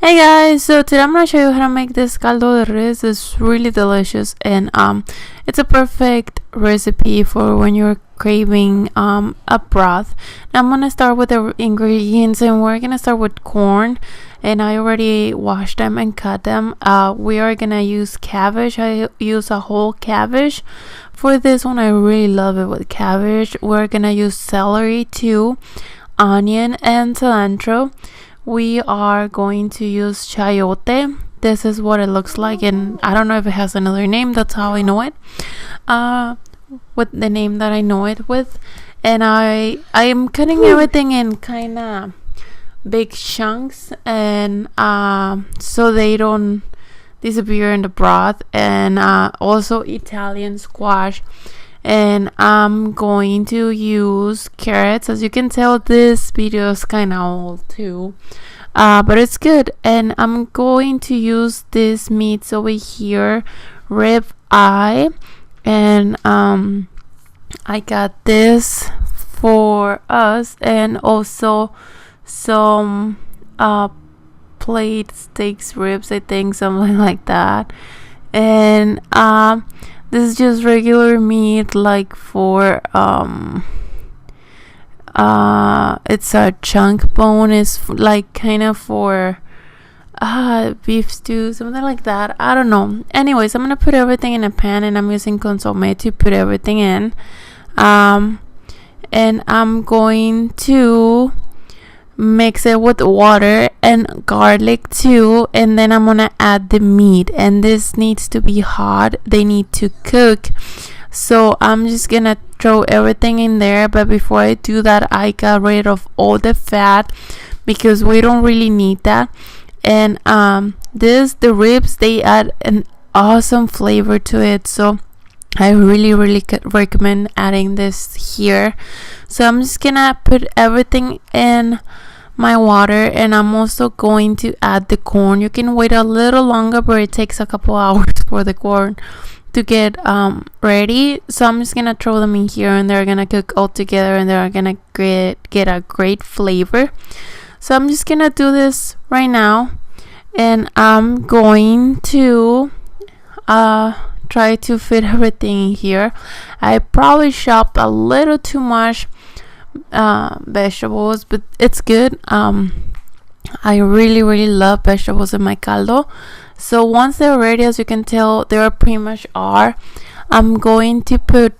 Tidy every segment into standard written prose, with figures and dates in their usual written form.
Hey guys, so today I'm gonna show you how to make this caldo de res. It's really delicious, and it's a perfect recipe for when you're craving a broth. Now I'm gonna start with the ingredients, and we're gonna start with corn, and I already washed them and cut them. We are gonna use cabbage. I use a whole cabbage for this one. I really love it with cabbage. We're gonna use celery too, onion, and cilantro. We are going to use chayote. This is what it looks like, and I don't know if it has another name. That's how I know it, with the name that I know it with. And I'm cutting everything in kind of big chunks, and so they don't disappear in the broth. And also Italian squash, and I'm going to use carrots. As you can tell, this video is kind of old too, but it's good. And I'm going to use this meats over here, rib eye, and I got this for us, and also some plate steaks, ribs, I think, something like that. And this is just regular meat, like for it's a chunk bone, is like kind of for beef stew, something like that. I don't know. Anyways, I'm gonna put everything in a pan, and I'm using consomme to put everything in. And I'm going to mix it with water and garlic too, and then I'm gonna add the meat, and this needs to be hot. They need to cook, so I'm just gonna throw everything in there. But before I do that, I got rid of all the fat because we don't really need that. And the ribs, they add an awesome flavor to it, so I really recommend adding this here. So I'm just gonna put everything in my water, and I'm also going to add the corn. You can wait a little longer, but it takes a couple hours for the corn to get ready. So I'm just gonna throw them in here, and they're gonna cook all together, and they're gonna get a great flavor. So I'm just gonna do this right now, and I'm going to try to fit everything in here. I probably chopped a little too much vegetables, but it's good. I really love vegetables in my caldo. So once they're ready, as you can tell, they pretty much are. I'm going to put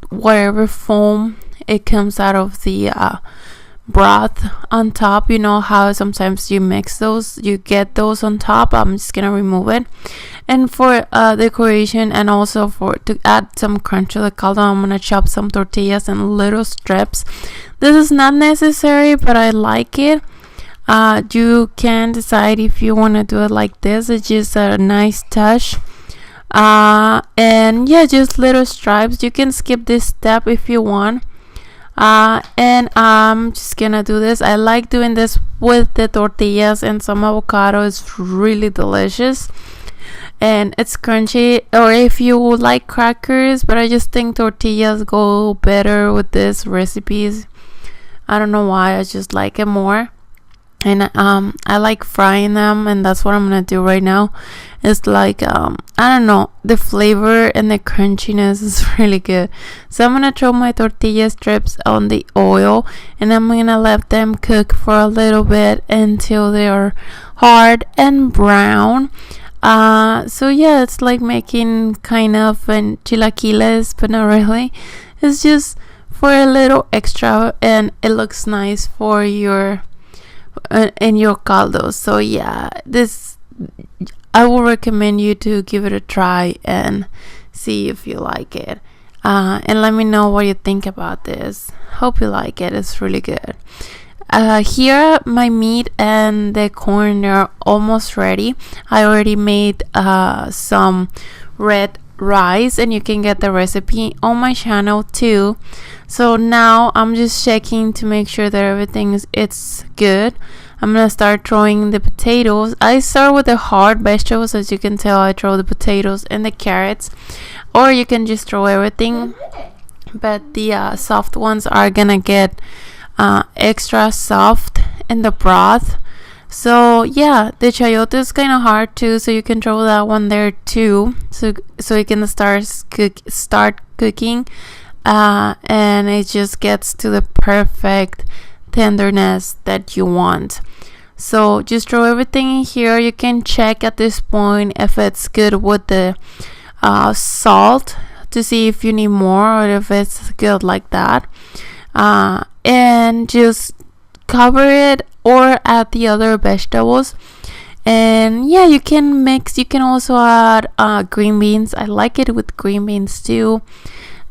whatever foam it comes out of the broth on top. You know how sometimes you mix those, you get those on top. I'm just gonna remove it, and for decoration, and also to add some crunch to the caldo, I'm gonna chop some tortillas in little strips. This is not necessary, but I like it. You can decide if you want to do it like this. It's just a nice touch. And yeah, just little stripes. You can skip this step if you want. And I'm just gonna do this. I like doing this with the tortillas and some avocado. It's really delicious, and it's crunchy. Or if you like crackers, but I just think tortillas go better with this recipes. I don't know why, I just like it more. And I like frying them, and that's what I'm gonna do right now. It's like I don't know, the flavor and the crunchiness is really good. So I'm gonna throw my tortilla strips on the oil, and I'm gonna let them cook for a little bit until they are hard and brown. So yeah, it's like making kind of an chilaquiles, but not really. It's just for a little extra, and it looks nice for your in your caldo. So yeah, this I will recommend you to give it a try and see if you like it, and let me know what you think about this. Hope you like it. It's really good. Here my meat and the corn are almost ready. I already made some red rice, and you can get the recipe on my channel too. So now I'm just checking to make sure that everything it's good. I'm gonna start throwing the potatoes. I start with the hard vegetables. As you can tell, I throw the potatoes and the carrots, or you can just throw everything, but the soft ones are gonna get extra soft in the broth. So yeah, the chayote is kind of hard too, so you can throw that one there too, so you can start cooking, and it just gets to the perfect tenderness that you want. So just throw everything in here. You can check at this point if it's good with the salt to see if you need more or if it's good like that, and just cover it or add the other vegetables. And yeah, you can mix. You can also add green beans. I like it with green beans too,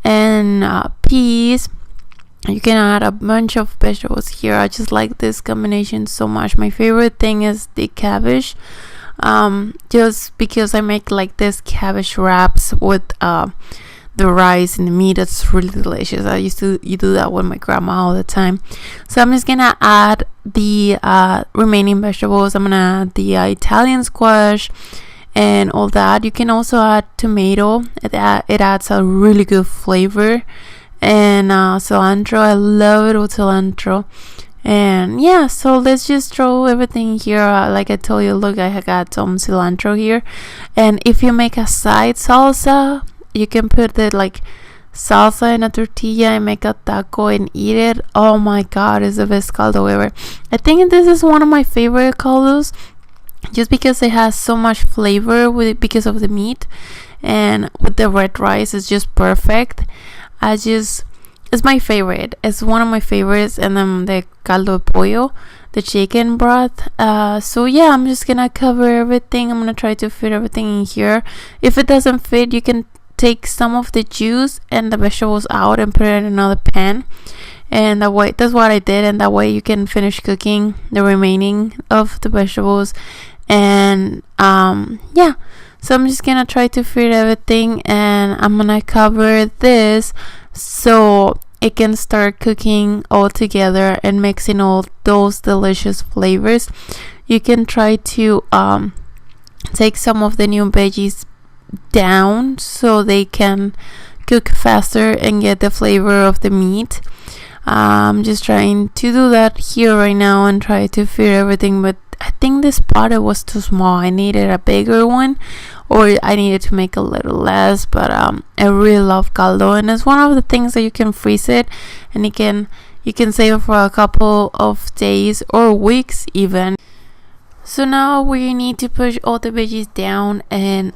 and peas. You can add a bunch of vegetables here. I just like this combination so much. My favorite thing is the cabbage, just because I make like this cabbage wraps with the rice and the meat. It's really delicious. I used to do that with my grandma all the time. So I'm just gonna add the remaining vegetables. I'm gonna add the Italian squash and all that. You can also add tomato. It adds a really good flavor. And cilantro. I love it with cilantro. And yeah, so let's just throw everything here. Like I told you, look, I got some cilantro here. And if you make a side salsa, you can put the like salsa in a tortilla and make a taco and eat it. Oh my god, it's the best caldo ever. I think this is one of my favorite caldos, just because it has so much flavor because of the meat, and with the red rice, it's just perfect. It's my favorite. It's one of my favorites. And then the caldo de pollo, the chicken broth. So yeah, I'm just gonna cover everything. I'm gonna try to fit everything in here. If it doesn't fit, you can take some of the juice and the vegetables out and put it in another pan. And that way, that's what I did. And that way you can finish cooking the remaining of the vegetables. And yeah. So I'm just gonna try to fit everything, and I'm gonna cover this so it can start cooking all together and mixing all those delicious flavors. You can try to take some of the new veggies down so they can cook faster and get the flavor of the meat. I'm just trying to do that here right now and try to fit everything, but I think this pot was too small. I needed a bigger one, or I needed to make a little less. But I really love caldo, and it's one of the things that you can freeze it, and you can save it for a couple of days or weeks even. So now we need to push all the veggies down, and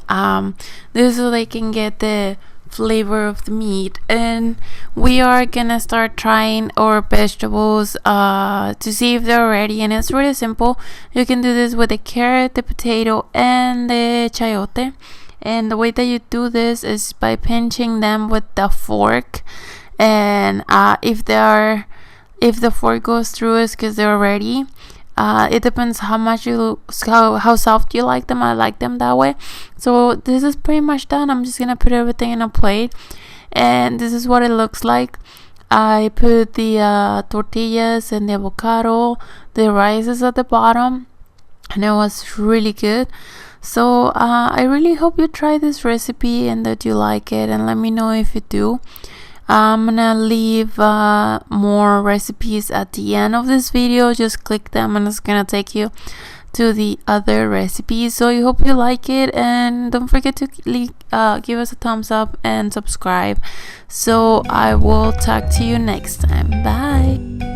this is so they can get the flavor of the meat. And we are gonna start trying our vegetables to see if they're ready, and it's really simple. You can do this with the carrot, the potato, and the chayote. And the way that you do this is by pinching them with the fork, and if the fork goes through, it's because they're ready. It depends how soft you like them. I like them that way. So this is pretty much done. I'm just gonna put everything in a plate, and this is what it looks like. I put the tortillas and the avocado. The rice is at the bottom, and it was really good. So I really hope you try this recipe and that you like it, and let me know if you do. I'm gonna leave more recipes at the end of this video. Just click them and it's gonna take you to the other recipes. So I hope you like it, and don't forget to give us a thumbs up and subscribe. So I will talk to you next time. Bye.